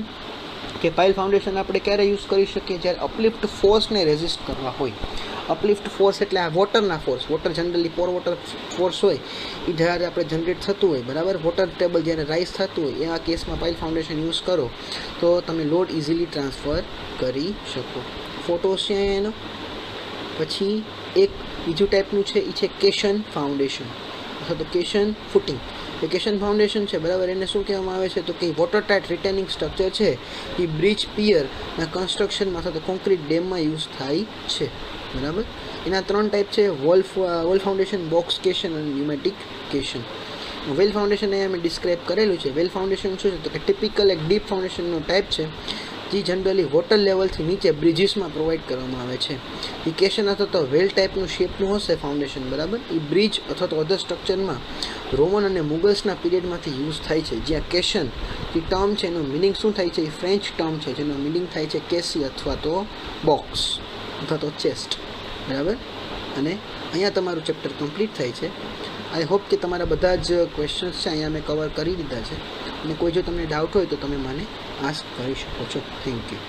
કે પાઇલ ફાઉન્ડેશન આપણે ક્યારે યુઝ કરી શકીએ? જ્યારે અપલિફ્ટ ફોર્સને રેઝિસ્ટ કરવા હોય. અપલિફ્ટ ફોર્સ એટલે આ વોટરના ફોર્સ. વોટર જનરલી પોર વોટર ફોર્સ હોય એ જ્યારે આપણે જનરેટ થતું હોય, બરાબર, વોટર ટેબલ જ્યારે રાઇઝ થતું હોય એ આ કેસમાં પાઇલ ફાઉન્ડેશન યુઝ કરો તો તમે લોડ ઇઝીલી ટ્રાન્સફર કરી શકો. ફોટોસ છે એનો. પછી એક બીજું ટાઈપનું છે એ છે કેશન ફાઉન્ડેશન અથવા તો કેશન ફૂટિંગ. કેશન ફાઉન્ડેશન છે, બરાબર, એને શું કહેવામાં આવે છે? તો કે વોટર ટાઇટ રિટેનિંગ સ્ટ્રક્ચર છે એ બ્રિજ પિયરના કન્સ્ટ્રક્શનમાં અથવા તો કોન્ક્રીટ ડેમમાં યુઝ થાય છે, બરાબર. એના 3 ટાઈપ છે: વોલ ફાઉન્ડેશન, બોક્સ કેશન અને ન્યુમેટિક કેશન. વેલ ફાઉન્ડેશન એ અમે ડિસ્ક્રાઇબ કરેલું છે. વેલ ફાઉન્ડેશન શું છે? તો કે ટિપિકલ એક ડીપ ફાઉન્ડેશનનો ટાઈપ છે જે જનરલી વોટર લેવલથી નીચે બ્રિજીસમાં પ્રોવાઈડ કરવામાં આવે છે. એ કેશન અથવા તો વેલ ટાઈપનું શેપનું હશે ફાઉન્ડેશન, બરાબર. એ બ્રિજ અથવા તો અધર સ્ટ્રક્ચરમાં રોમન અને મુગલ્સના પીરિયડમાંથી યુઝ થાય છે. જ્યાં કેશન જે ટર્મ છે એનો મિનિંગ શું થાય છે? એ ફ્રેન્ચ ટર્મ છે જેનો મિનિંગ થાય છે કેસી અથવા તો બોક્સ અથવા તો ચેસ્ટ, બરાબર. અને અહીંયા તમારું ચેપ્ટર કમ્પ્લીટ થાય છે. આઈ હોપ કે તમારા બધા જ ક્વેશ્ચન્સ છે અહીંયા મેં કવર કરી દીધા છે. અને કોઈ જો તમને ડાઉટ હોય તો તમે મને આસ્ક કરી શકો છો. Thank you.